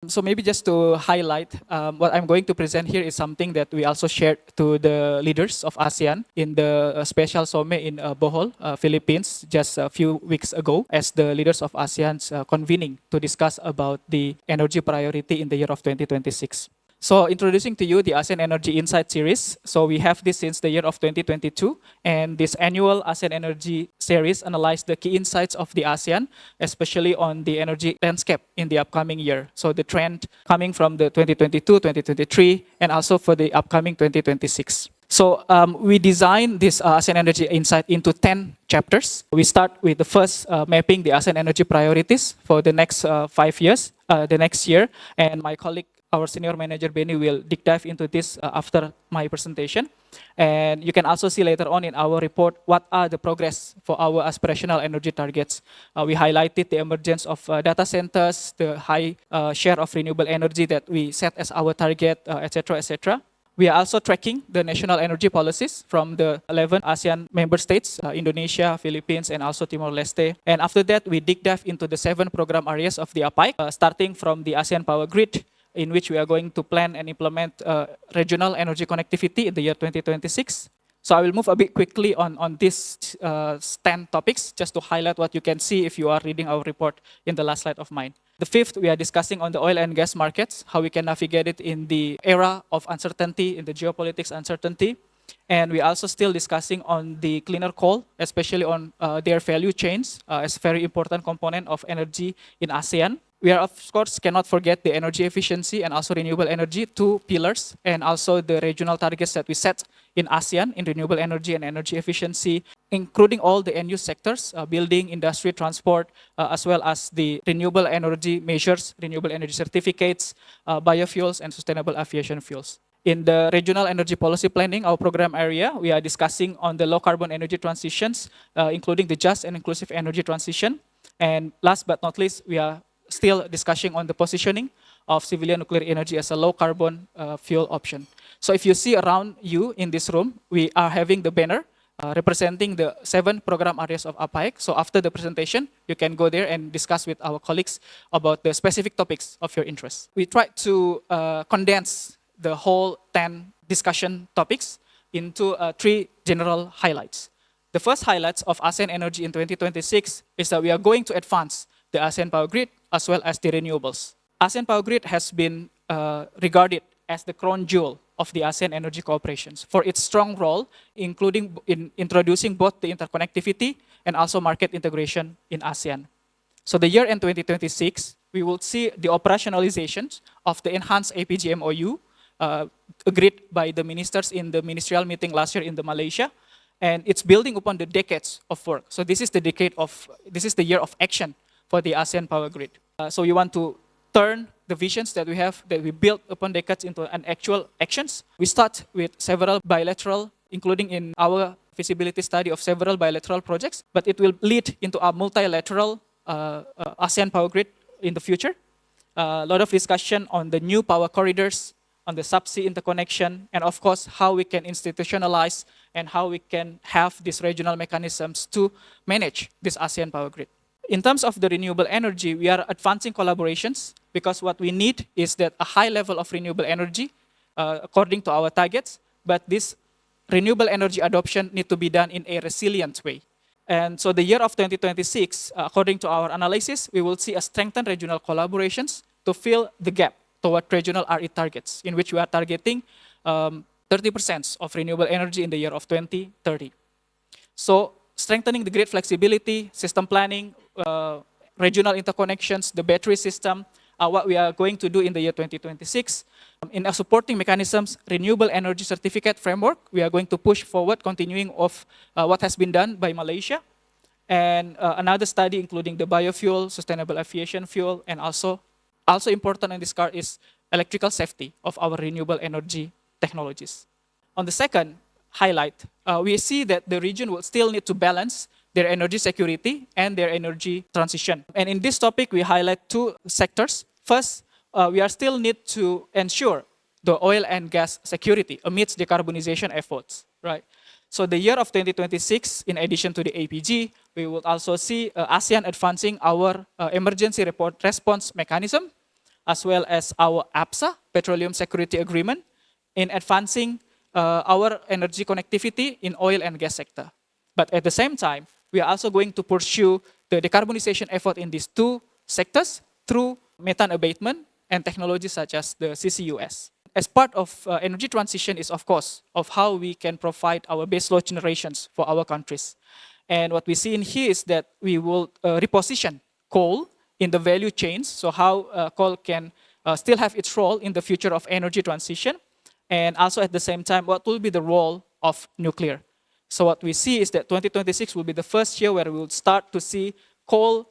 So maybe just to highlight, what I'm going to present here is something that we also shared to the leaders of ASEAN in the special summit in Bohol, Philippines, just a few weeks ago, as the leaders of ASEAN's convening to discuss about the energy priority in the year of 2026. So introducing to you the ASEAN Energy Insight Series. So we have this since the year of 2022, and this annual ASEAN Energy Series analyzes the key insights of the ASEAN, especially on the energy landscape in the upcoming year. So the trend coming from the 2022, 2023, and also for the upcoming 2026. So we designed this ASEAN Energy Insight into 10 chapters. We start with the first mapping the ASEAN energy priorities for the next 5 years, the next year, and my colleague, our senior manager Benny, will deep dive into this after my presentation. And you can also see later on in our report what are the progress for our aspirational energy targets. We highlighted the emergence of data centers, the high share of renewable energy that we set as our target, etc., etc. We are also tracking the national energy policies from the 11 ASEAN member states, Indonesia, Philippines, and also Timor-Leste. And after that, we dig dive into the 7 program areas of the APAEC, starting from the ASEAN Power Grid, in which we are going to plan and implement regional energy connectivity in the year 2026. So I will move a bit quickly on these 10 topics, just to highlight what you can see if you are reading our report in the last slide of mine. The fifth, we are discussing on the oil and gas markets, how we can navigate it in the era of uncertainty, in the geopolitics uncertainty. And we are also still discussing on the cleaner coal, especially on their value chains as a very important component of energy in ASEAN. We are, of course, cannot forget the energy efficiency and also renewable energy, 2 pillars, and also the regional targets that we set in ASEAN in renewable energy and energy efficiency, including all the end-use sectors, building, industry, transport, as well as the renewable energy measures, renewable energy certificates, biofuels, and sustainable aviation fuels. In the regional energy policy planning, our program area, we are discussing on the low-carbon energy transitions, including the just and inclusive energy transition. And last but not least, we are still discussing on the positioning of civilian nuclear energy as a low-carbon fuel option. So if you see around you in this room, we are having the banner representing the 7 program areas of APAEC. So after the presentation, you can go there and discuss with our colleagues about the specific topics of your interest. We tried to condense the whole 10 discussion topics into 3 general highlights. The first highlights of ASEAN Energy in 2026 is that we are going to advance the ASEAN Power Grid as well as the renewables. ASEAN Power Grid has been regarded as the crown jewel of the ASEAN energy cooperations for its strong role, including in introducing both the interconnectivity and also market integration in ASEAN. So the year end 2026, we will see the operationalizations of the enhanced APG MOU agreed by the ministers in the ministerial meeting last year in Malaysia, and it's building upon the decades of work. So this is the year of action for the ASEAN Power Grid. So we want to turn the visions that we have, that we built upon decades, into an actual actions. We start with several bilateral, including in our feasibility study of several bilateral projects, but it will lead into a multilateral ASEAN Power Grid in the future. A lot of discussion on the new power corridors, on the subsea interconnection, and of course, how we can institutionalize and how we can have these regional mechanisms to manage this ASEAN Power Grid. In terms of the renewable energy, we are advancing collaborations because what we need is that a high level of renewable energy according to our targets, but this renewable energy adoption need to be done in a resilient way. And so the year of 2026, according to our analysis, we will see a strengthened regional collaborations to fill the gap toward regional RE targets, in which we are targeting 30% of renewable energy in the year of 2030. So strengthening the grid flexibility, system planning, regional interconnections, the battery system, what we are going to do in the year 2026. In our supporting mechanisms, renewable energy certificate framework, we are going to push forward, continuing of what has been done by Malaysia. And another study including the biofuel, sustainable aviation fuel, and also important in this card is electrical safety of our renewable energy technologies. On the second highlight, we see that the region will still need to balance their energy security and their energy transition. And in this topic, we highlight 2 sectors. First, we are still need to ensure the oil and gas security amidst decarbonization efforts, right? So the year of 2026, in addition to the APG, we will also see ASEAN advancing our emergency response mechanism, as well as our APSA, Petroleum Security Agreement, in advancing our energy connectivity in oil and gas sector. But at the same time, we are also going to pursue the decarbonization effort in these two sectors through methane abatement and technologies such as the CCUS. As part of energy transition is, of course, of how we can provide our baseload generations for our countries. And what we see in here is that we will reposition coal in the value chains, so how coal can still have its role in the future of energy transition, and also at the same time, what will be the role of nuclear. So what we see is that 2026 will be the first year where we will start to see coal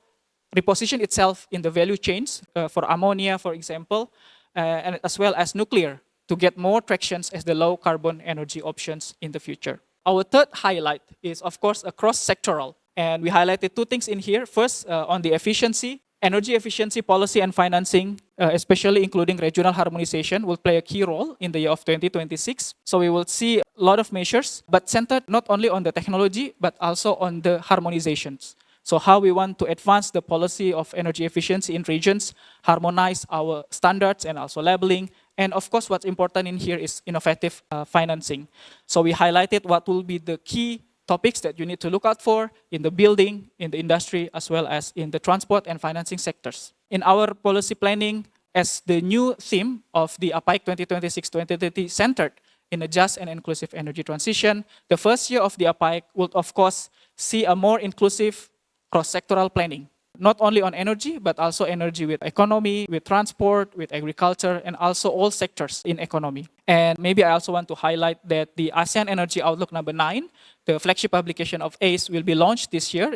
reposition itself in the value chains for ammonia, for example, and as well as nuclear to get more tractions as the low carbon energy options in the future. Our third highlight is, of course, a cross-sectoral. And we highlighted two things in here. First, on the efficiency, energy efficiency policy and financing, especially including regional harmonization, will play a key role in the year of 2026. So we will see a lot of measures, but centered not only on the technology, but also on the harmonizations. So how we want to advance the policy of energy efficiency in regions, harmonize our standards and also labeling. And of course, what's important in here is innovative financing. So we highlighted what will be the key topics that you need to look out for in the building, in the industry, as well as in the transport and financing sectors. In our policy planning, as the new theme of the APAEC 2026-2030 centered in a just and inclusive energy transition, the first year of the APAEC will, of course, see a more inclusive cross-sectoral planning, not only on energy, but also energy with economy, with transport, with agriculture, and also all sectors in economy. And maybe I also want to highlight that the ASEAN Energy Outlook number 9, the flagship publication of ACE, will be launched this year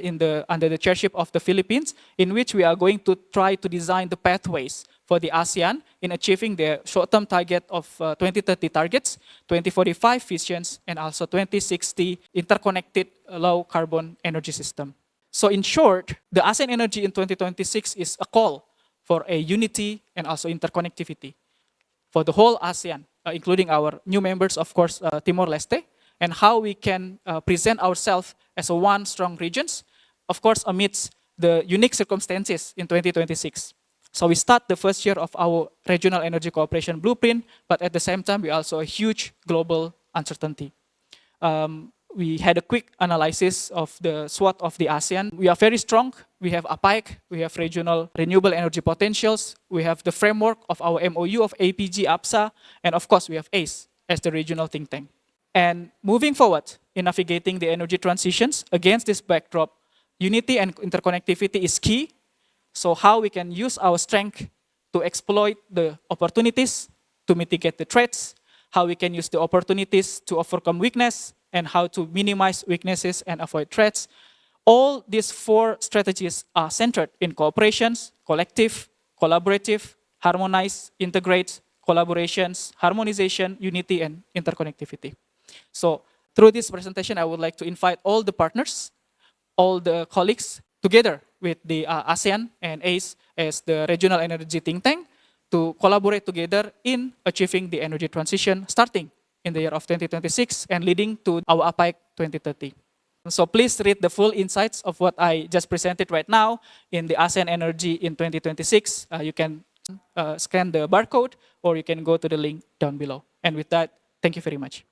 under the chairship of the Philippines, in which we are going to try to design the pathways for the ASEAN in achieving their short-term target of 2030 targets, 2045 visions, and also 2060 interconnected low-carbon energy system. So in short, the ASEAN Energy in 2026 is a call for a unity and also interconnectivity for the whole ASEAN, including our new members, of course, Timor-Leste, and how we can present ourselves as a one strong regions, of course, amidst the unique circumstances in 2026. So we start the first year of our regional energy cooperation blueprint, but at the same time, we also a huge global uncertainty. We had a quick analysis of the SWOT of the ASEAN. We are very strong. We have APAEC, we have regional renewable energy potentials, we have the framework of our MOU of APG, APSA, and of course we have ACE as the regional think tank. And moving forward in navigating the energy transitions against this backdrop, unity and interconnectivity is key. So how we can use our strength to exploit the opportunities, to mitigate the threats, how we can use the opportunities to overcome weakness, and how to minimize weaknesses and avoid threats. All these four strategies are centered in cooperations, collective, collaborative, harmonize, integrate, collaborations, harmonization, unity, and interconnectivity. So through this presentation, I would like to invite all the partners, all the colleagues, together with the ASEAN and ACE as the regional energy think tank, to collaborate together in achieving the energy transition starting in the year of 2026 and leading to our APAEC 2030. So please read the full insights of what I just presented right now in the ASEAN Energy in 2026. You can scan the barcode or you can go to the link down below. And with that, thank you very much.